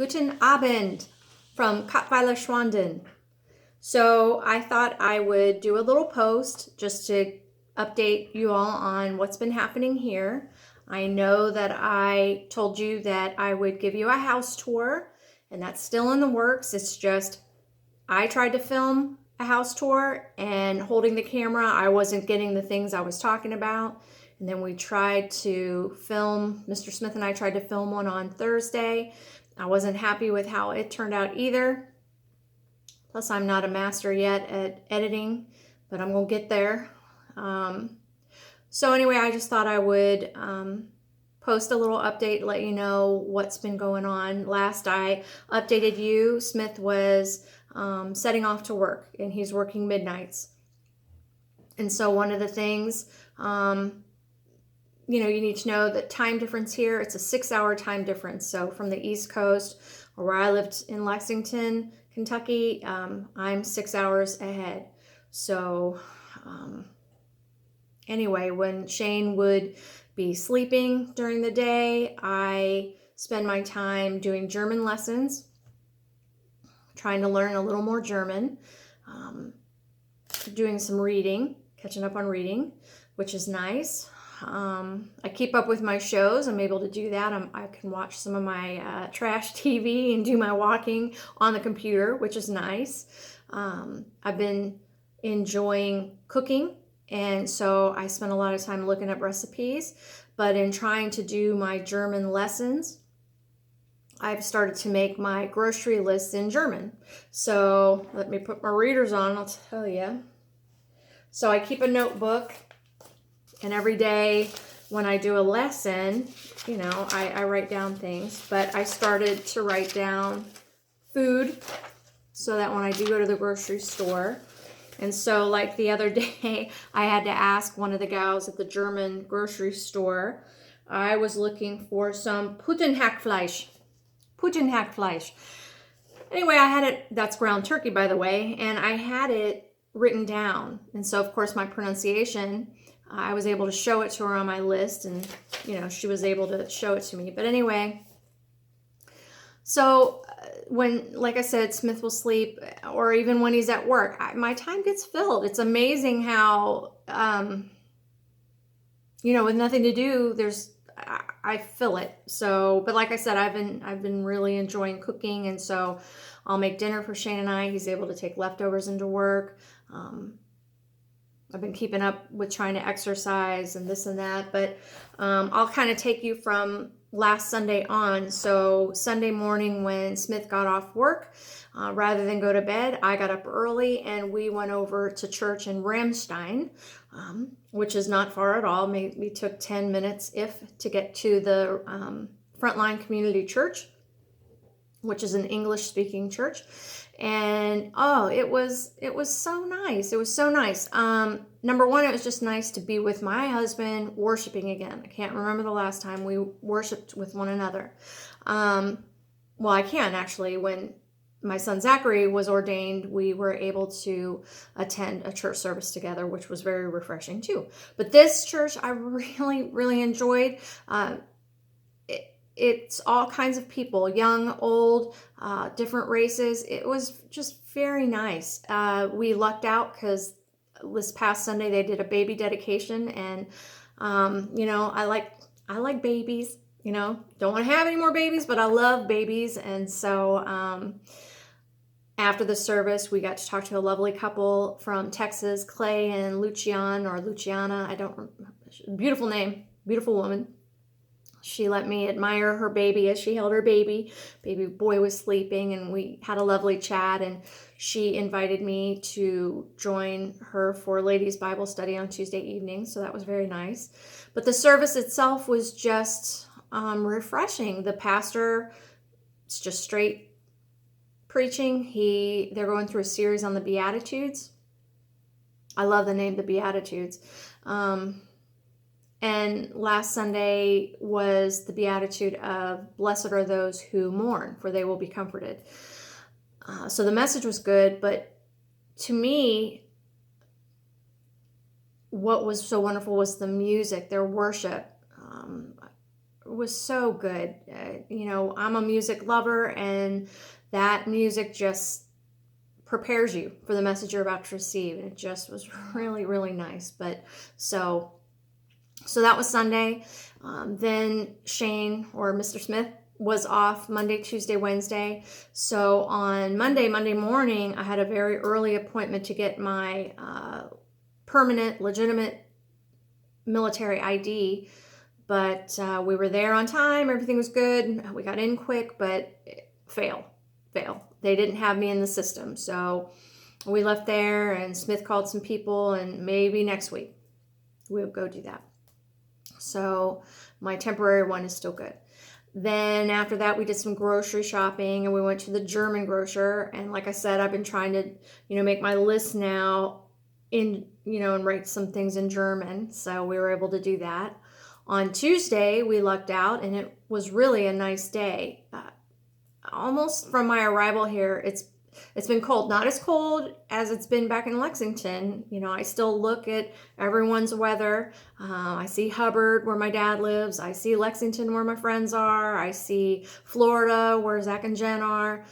Guten Abend from Kappweiler Schwanden. So I thought I would do a little post just to update you all on what's been happening here. I know that I told you that I would give you a house tour, and that's still in the works. It's just I tried to film a house tour, and holding the camera, I wasn't getting the things I was talking about. And then we tried to film, Mr. Smith and I tried to film one on Thursday. I wasn't happy with how it turned out either. Plus, I'm not a master yet at editing, but I'm going to get there. So anyway, I just thought I would post a little update, let you know what's been going on. Last I updated you, Smith was setting off to work, and he's working midnights. And so one of the things, you need to know that time difference here, it's a 6-hour time difference. So from the East Coast, or where I lived in Lexington, Kentucky, I'm 6 hours ahead. So anyway, when Shane would be sleeping during the day, I spend my time doing German lessons, trying to learn a little more German, doing some reading, catching up on reading, which is nice. I keep up with my shows. I'm able to do that. I can watch some of my trash TV and do my walking on the computer, which is nice. I've been enjoying cooking, and so I spend a lot of time looking up recipes. But in trying to do my German lessons, I've started to make my grocery list in German. So let me put my readers on, I'll tell you. So I keep a notebook, and every day when I do a lesson, I write down things. But I started to write down food so that when I do go to the grocery store, and so like the other day, I had to ask one of the gals at the German grocery store, I was looking for some Putenhackfleisch. Putenhackfleisch. Anyway, I had it, that's ground turkey, by the way, and I had it written down. And so, of course, my pronunciation, I was able to show it to her on my list, and, she was able to show it to me. But anyway, so when, like I said, Smith will sleep, or even when he's at work, my time gets filled. It's amazing how, with nothing to do, I fill it. So, but like I said, I've been really enjoying cooking, and so I'll make dinner for Shane and I. He's able to take leftovers into work. I've been keeping up with trying to exercise and this and that, but I'll kind of take you from last Sunday on. So Sunday morning when Smith got off work, rather than go to bed, I got up early and we went over to church in Ramstein, which is not far at all. Maybe took 10 minutes to get to the Frontline Community Church, which is an English-speaking church. And it was so nice. It was so nice. Number one, it was just nice to be with my husband worshiping again. I can't remember the last time we worshiped with one another. Well, I can actually. When my son Zachary was ordained, we were able to attend a church service together, which was very refreshing too. But this church I really, really enjoyed. It's all kinds of people, young, old, different races. It was just very nice. We lucked out because this past Sunday they did a baby dedication, and I like babies. Don't want to have any more babies, but I love babies, and so after the service, we got to talk to a lovely couple from Texas, Clay and Luciana. Beautiful name, beautiful woman. She let me admire her baby as she held her baby. Baby boy was sleeping, and we had a lovely chat, and she invited me to join her for ladies' Bible study on Tuesday evening, so that was very nice. But the service itself was just refreshing. The pastor, it's just straight preaching. They're going through a series on the Beatitudes. I love the name, the Beatitudes. And last Sunday was the beatitude of blessed are those who mourn, for they will be comforted. So the message was good, but to me, what was so wonderful was the music, their worship. was so good. You know, I'm a music lover, and that music just prepares you for the message you're about to receive. And it just was really, really nice. But so that was Sunday. Then Shane, or Mr. Smith, was off Monday, Tuesday, Wednesday. So on Monday morning, I had a very early appointment to get my permanent, legitimate military ID. But we were there on time. Everything was good. We got in quick, but fail. They didn't have me in the system. So we left there, and Smith called some people, and maybe next week we'll go do that. So my temporary one is still good. Then after that, we did some grocery shopping, and we went to the German grocer. And like I said, I've been trying to, make my list now and write some things in German. So we were able to do that. On Tuesday, we lucked out, and it was really a nice day. Almost from my arrival here, it's been cold. Not as cold as it's been back in Lexington. I still look at everyone's weather. I see Hubbard, where my dad lives. I see Lexington, where my friends are. I see Florida, where Zach and Jen are.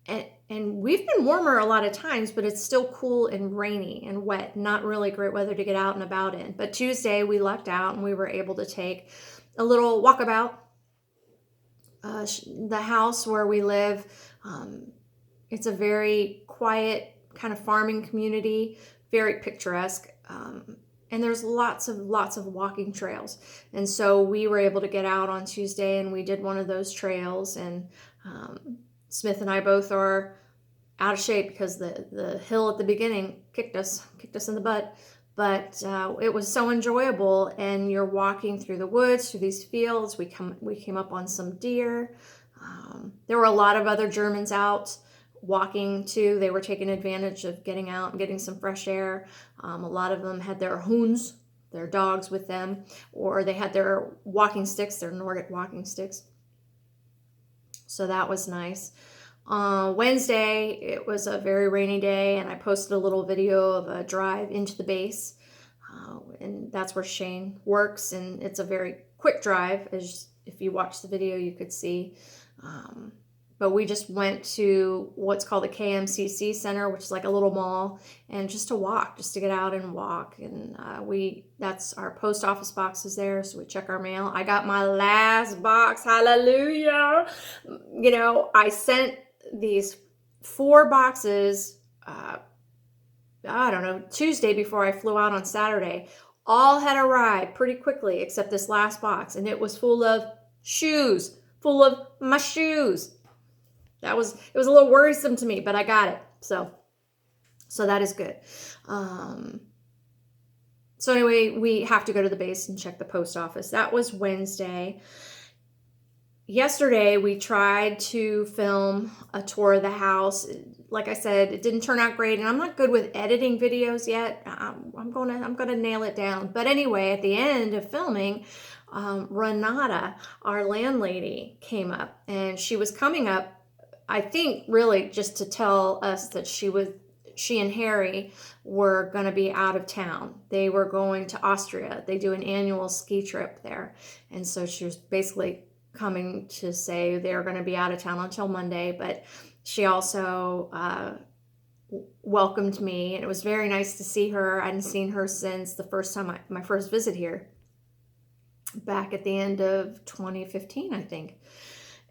And we've been warmer a lot of times, but it's still cool and rainy and wet. Not really great weather to get out and about in. But Tuesday, we lucked out, and we were able to take a little walkabout. The house where we live, it's a very quiet kind of farming community, very picturesque, and there's lots of walking trails. And so we were able to get out on Tuesday, and we did one of those trails. And Smith and I both are out of shape because the hill at the beginning kicked us in the butt. But it was so enjoyable, and you're walking through the woods, through these fields. We came up on some deer. There were a lot of other Germans out walking too. They were taking advantage of getting out and getting some fresh air. A lot of them had their Hunds, their dogs, with them, or they had their walking sticks, their Nordic walking sticks. So that was nice. Wednesday, it was a very rainy day, and I posted a little video of a drive into the base, and that's where Shane works, and it's a very quick drive. As if you watch the video, you could see. But we just went to what's called the KMCC Center, which is like a little mall, and just to get out and walk. And that's our post office box is there, so we check our mail. I got my last box, hallelujah. I sent these 4 boxes, Tuesday before I flew out on Saturday. All had arrived pretty quickly except this last box, and it was full of shoes, full of my shoes. It was a little worrisome to me, but I got it. So that is good. So anyway, we have to go to the base and check the post office. That was Wednesday. Yesterday, we tried to film a tour of the house. Like I said, it didn't turn out great, and I'm not good with editing videos yet. I'm gonna nail it down. But anyway, at the end of filming, Renata, our landlady, came up, and she was coming up, I think, really just to tell us that she and Harry were going to be out of town. They were going to Austria. They do an annual ski trip there, and so she was basically coming to say they're going to be out of town until Monday. But she also welcomed me, and it was very nice to see her. I hadn't seen her since the first time my first visit here, back at the end of 2015, I think.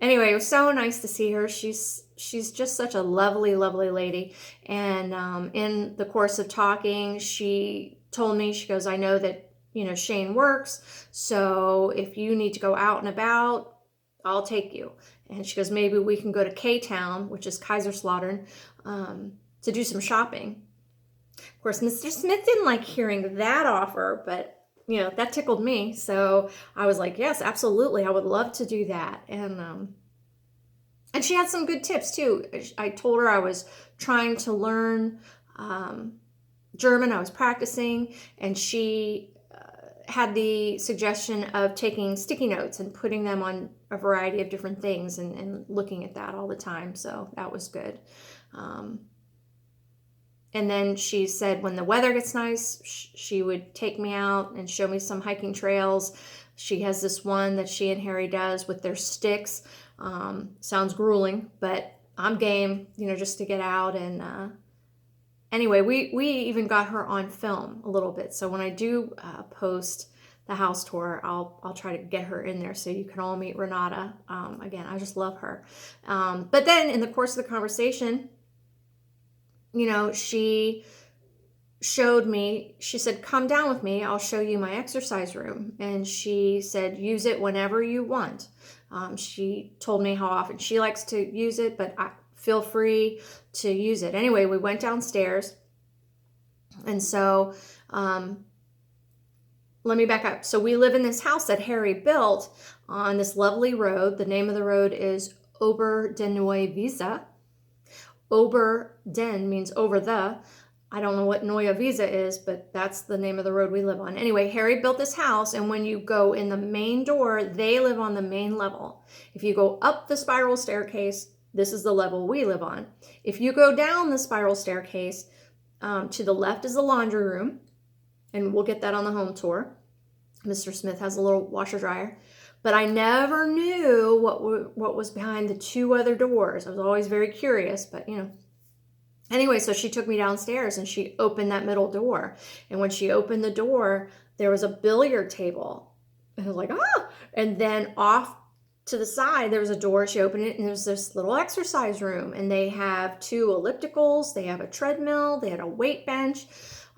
Anyway, it was so nice to see her. She's just such a lovely, lovely lady. And in the course of talking, she told me, she goes, I know that Shane works, so if you need to go out and about, I'll take you. And she goes, maybe we can go to K-Town, which is Kaiserslautern, to do some shopping. Of course, Mr. Smith didn't like hearing that offer, but that tickled me. So I was like, yes, absolutely, I would love to do that. And she had some good tips too. I told her I was trying to learn German. I was practicing, and she had the suggestion of taking sticky notes and putting them on a variety of different things and looking at that all the time. So that was good. And then she said when the weather gets nice, she would take me out and show me some hiking trails. She has this one that she and Harry does with their sticks. Sounds grueling, but I'm game, just to get out. And anyway, we even got her on film a little bit. So when I do post the house tour, I'll try to get her in there so you can all meet Renata. Again, I just love her. But then in the course of the conversation, she showed me, she said, come down with me, I'll show you my exercise room. And she said, use it whenever you want. She told me how often she likes to use it, but feel free to use it. Anyway, we went downstairs. And so, let me back up. So we live in this house that Harry built on this lovely road. The name of the road is Ober den Neue Wiese. Ober den means over the. I don't know what Neue Wiese is, but that's the name of the road we live on. Anyway, Harry built this house, and when you go in the main door, they live on the main level. If you go up the spiral staircase, this is the level we live on. If you go down the spiral staircase, to the left is the laundry room, and we'll get that on the home tour. Mr. Smith has a little washer dryer. But I never knew what was behind the two other doors. I was always very curious, but Anyway, so she took me downstairs and she opened that middle door. And when she opened the door, there was a billiard table. And I was like, ah! And then off to the side, there was a door. She opened it and there was this little exercise room. And they have 2 ellipticals. They have a treadmill. They had a weight bench.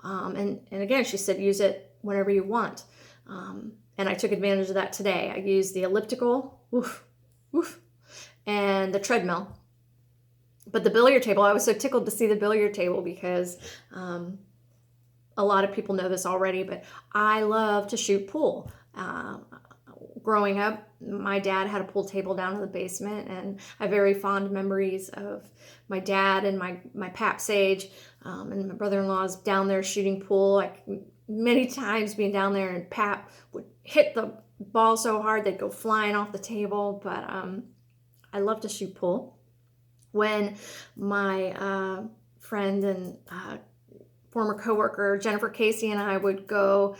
And again, she said, use it whenever you want. And I took advantage of that today. I used the elliptical, and the treadmill. But the billiard table, I was so tickled to see the billiard table because a lot of people know this already, but I love to shoot pool. Growing up, my dad had a pool table down in the basement, and I have very fond memories of my dad and my pap Sage and my brother-in-law's down there shooting pool. Like many times being down there, and Pap would hit the ball so hard they'd go flying off the table. But I love to shoot pool. When my friend and former coworker Jennifer Casey and I would go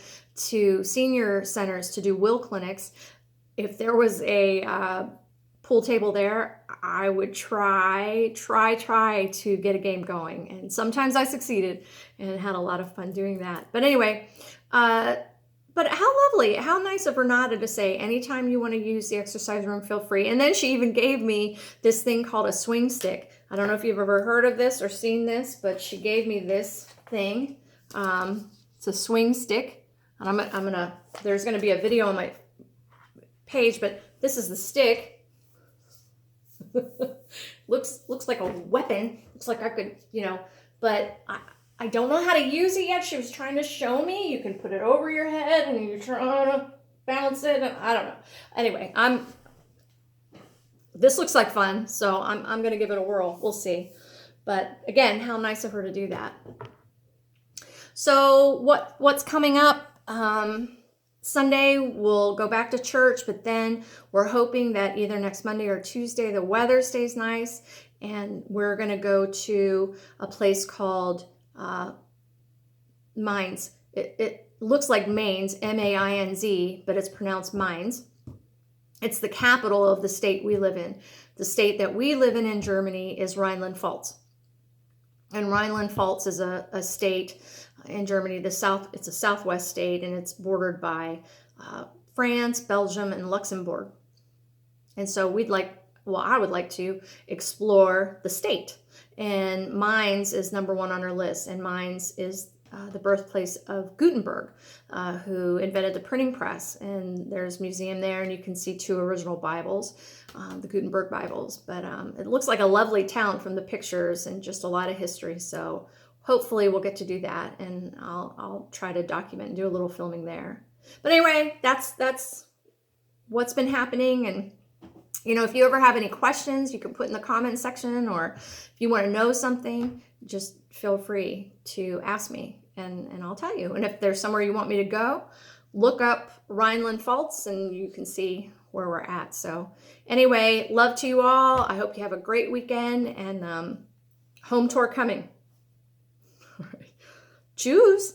to senior centers to do will clinics, if there was a pool table there, I would try to get a game going. And sometimes I succeeded and had a lot of fun doing that. But anyway, but how lovely, how nice of Renata to say, anytime you want to use the exercise room, feel free. And then she even gave me this thing called a swing stick. I don't know if you've ever heard of this or seen this, but she gave me this thing. It's a swing stick. And there's gonna be a video on my page, but this is the stick. looks like a weapon. Looks like I could, but I don't know how to use it yet. She was trying to show me. You can put it over your head and you're trying to bounce it. And I don't know. Anyway, this looks like fun, so I'm going to give it a whirl. We'll see. But again, how nice of her to do that. So what's coming up? Sunday, we'll go back to church, but then we're hoping that either next Monday or Tuesday, the weather stays nice, and we're going to go to a place called Mainz. It looks like Mainz, M-A-I-N-Z, but it's pronounced Mainz. It's the capital of the state we live in. The state that we live in Germany is Rhineland-Pfalz. And Rhineland-Pfalz is a state in Germany. It's a southwest state, and it's bordered by France, Belgium, and Luxembourg. And so I would like to explore the state. And Mainz is number 1 on our list. And Mainz is the birthplace of Gutenberg, who invented the printing press. And there's a museum there, and you can see 2 original Bibles, the Gutenberg Bibles. But it looks like a lovely town from the pictures and just a lot of history. So hopefully we'll get to do that, and I'll try to document and do a little filming there. But anyway, that's what's been happening. And if you ever have any questions, you can put in the comment section, or if you want to know something, just feel free to ask me, and I'll tell you. And if there's somewhere you want me to go, look up Rhineland-Pfalz, and you can see where we're at. So anyway, love to you all. I hope you have a great weekend, and home tour coming. All right. Tschüss.